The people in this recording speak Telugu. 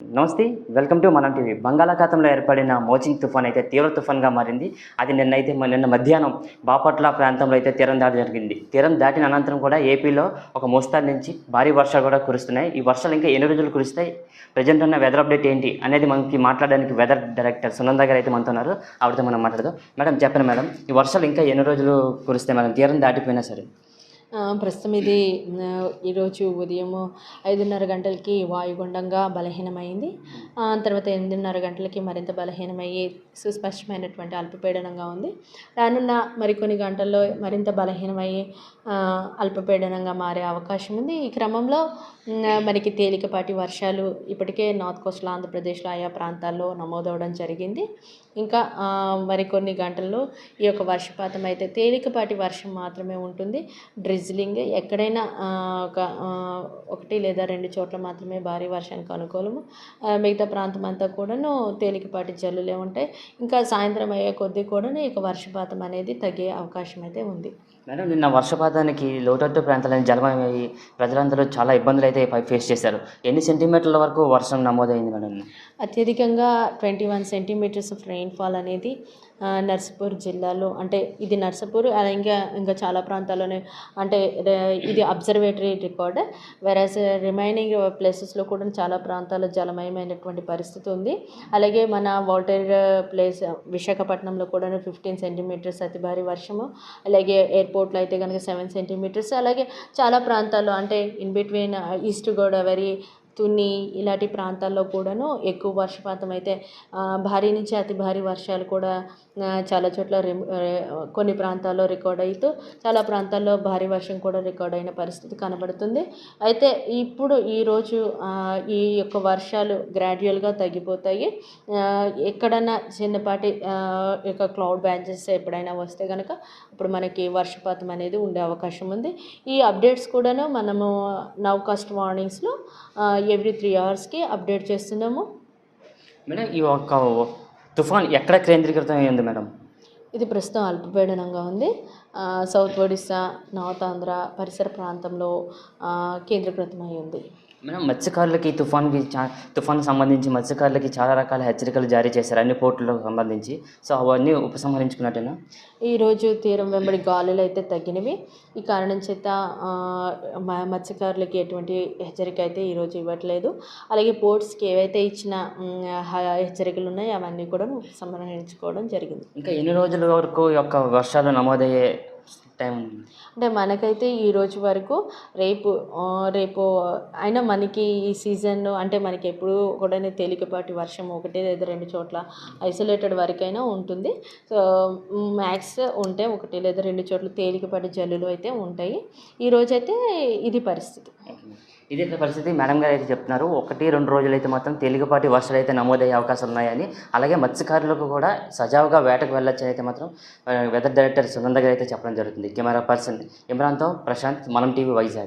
నమస్తే. వెల్కమ్ టు మనం టీవీ. బంగాళాఖాతంలో ఏర్పడిన మోచింగ్ తుఫాన్ అయితే తీవ్ర తుఫాన్గా మారింది. అది నిన్న మధ్యాహ్నం బాపట్ల ప్రాంతంలో అయితే తీరం దాటి జరిగింది. తీరం దాటిన అనంతరం కూడా ఏపీలో ఒక మోస్తరు నుంచి భారీ వర్షాలు కూడా కురుస్తున్నాయి. ఈ వర్షాలు ఇంకా ఎన్ని రోజులు కురుస్తాయి, ప్రజెంట్ ఉన్న వెదర్ అప్డేట్ ఏంటి అనేది మనకి మాట్లాడడానికి వెదర్ డైరెక్టర్ సునంద గారు అయితే మనతో ఉన్నారు. ఆవిడతో మనం మాట్లాడదాం. మేడం చెప్పండి మేడం, ఈ వర్షాలు ఇంకా ఎన్ని రోజులు కురుస్తాయి మేడం, తీరం దాటిపోయినా సరే? ప్రస్తుతం ఇది ఈరోజు ఉదయం 5:30 గంటలకి వాయుగుండంగా బలహీనమైంది. తర్వాత 8:30 గంటలకి మరింత బలహీనమయ్యి సుస్పష్టమైనటువంటి అల్పపీడనంగా ఉంది. రానున్న మరికొన్ని గంటల్లో మరింత బలహీనమయ్యి అల్పపీడనంగా మారే అవకాశం ఉంది. ఈ క్రమంలో మనకి తేలికపాటి వర్షాలు ఇప్పటికే నార్త్ కోస్టల్ ఆంధ్రప్రదేశ్లో ఆయా ప్రాంతాల్లో నమోదవడం జరిగింది. ఇంకా మరికొన్ని గంటల్లో ఈ యొక్క వర్షపాతం అయితే తేలికపాటి వర్షం మాత్రమే ఉంటుంది. డ్రిజ్లింగ్ ఎక్కడైనా ఒకటి లేదా 2 చోట్ల మాత్రమే భారీ వర్షానికి అనుకూలము. మిగతా ప్రాంతం అంతా కూడాను తేలికపాటి జల్లులే ఉంటాయి. ఇంకా సాయంత్రం అయ్యే కొద్దీ కూడాను ఇక వర్షపాతం అనేది తగ్గే అవకాశం అయితే ఉంది. మేడం, నిన్న వర్షపాతానికి లోతట్టు ప్రాంతాలను జలమయమయ్యి ప్రజలందరూ చాలా ఇబ్బందులు అయితే ఫేస్ చేశారు. ఎన్ని సెంటీమీటర్ల వరకు వర్షం నమోదైంది మేడం? అత్యధికంగా 21 సెంటీమీటర్స్ ఆఫ్ రెయిన్ఫాల్ అనేది నర్సాపూర్ జిల్లాలో, అంటే ఇది నర్సాపూర్ ఇంకా చాలా ప్రాంతాల్లోనే, అంటే ఇది అబ్జర్వేటరీ రికార్డ్. వెరాజ్ రిమైనింగ్ ప్లేసెస్లో కూడా చాలా ప్రాంతాల్లో జలమయమైనటువంటి పరిస్థితి ఉంది. అలాగే మన వాటర్ ప్లేస్ విశాఖపట్నంలో కూడా 15 సెంటీమీటర్స్ అతి భారీ వర్షము. అలాగే ఎయిర్పోర్ట్లో అయితే కనుక 7 సెంటీమీటర్స్. అలాగే చాలా ప్రాంతాల్లో, అంటే in between east Godavari, Tuni ఇలాంటి ప్రాంతాల్లో కూడాను ఎక్కువ వర్షపాతం అయితే భారీ నుంచి అతి భారీ వర్షాలు కూడా చాలా చోట్ల కొన్ని ప్రాంతాల్లో రికార్డ్ అవుతూ చాలా ప్రాంతాల్లో భారీ వర్షం కూడా రికార్డ్ అయిన పరిస్థితి కనబడుతుంది. అయితే ఇప్పుడు ఈరోజు ఈ యొక్క వర్షాలు గ్రాడ్యువల్గా తగ్గిపోతాయి. ఎక్కడన్నా చిన్నపాటి యొక్క క్లౌడ్ బ్యాంచెస్ ఎప్పుడైనా వస్తే కనుక ఇప్పుడు మనకి వర్షపాతం అనేది ఉండే అవకాశం ఉంది. ఈ అప్డేట్స్ కూడాను మనము నౌకాస్ట్ వార్నింగ్స్లో ఎవ్రీ 3 అవర్స్కి అప్డేట్ చేస్తున్నాము. మేడం, ఈ ఒక్క తుఫాన్ ఎక్కడ కేంద్రీకృతం అయింది మేడం? ఇది ప్రస్తుతం అల్పపీడనంగా ఉంది. సౌత్ ఒడిస్సా, నార్త్ ఆంధ్ర పరిసర ప్రాంతంలో కేంద్రీకృతమై ఉంది. మేడం, మత్స్యకారులకి తుఫాన్ సంబంధించి మత్స్యకారులకి చాలా రకాల హెచ్చరికలు జారీ చేశారు అన్ని పోర్టులకు సంబంధించి. సో అవన్నీ ఉపసంహరించుకున్నట్టేనా? ఈరోజు తీరం వెంబడి గాలులు అయితే తగ్గినవి. ఈ కారణం చేత మత్స్యకారులకి ఎటువంటి హెచ్చరిక అయితే ఈరోజు ఇవ్వట్లేదు. అలాగే పోర్ట్స్కి ఏవైతే ఇచ్చిన హెచ్చరికలు ఉన్నాయో అవన్నీ కూడా ఉపసంహరించుకోవడం జరిగింది. ఇంకా ఎన్ని రోజుల వరకు యొక్క వర్షాలు నమోదయ్యే టైం? అంటే మనకైతే ఈ రోజు వరకు రేపు అయినా మనకి ఈ సీజన్, అంటే మనకి ఎప్పుడు కూడా తేలికపాటి వర్షం 1 లేదా 2 చోట్ల ఐసోలేటెడ్ వరకైనా ఉంటుంది. సో మ్యాక్స్ ఉంటే 1 లేదా 2 చోట్ల తేలికపాటి జల్లులు అయితే ఉంటాయి. ఈరోజైతే ఇది పరిస్థితి. ఇదే పరిస్థితి. మేడం గారు అయితే చెప్తున్నారు 1-2 రోజులైతే మాత్రం తేలికపాటి వర్షాలు అయితే నమోదయ్యే అవకాశాలు ఉన్నాయని. అలాగే మత్స్యకారులకు కూడా సజావుగా వేటకు వెళ్ళొచ్చని అయితే మాత్రం వెదర్ డైరెక్టర్ సునంద గారు అయితే చెప్పడం జరుగుతుంది. కెమెరా పర్సన్ ఇమ్రాన్తో ప్రశాంత్, మనం టీవీ, వైజాగ్.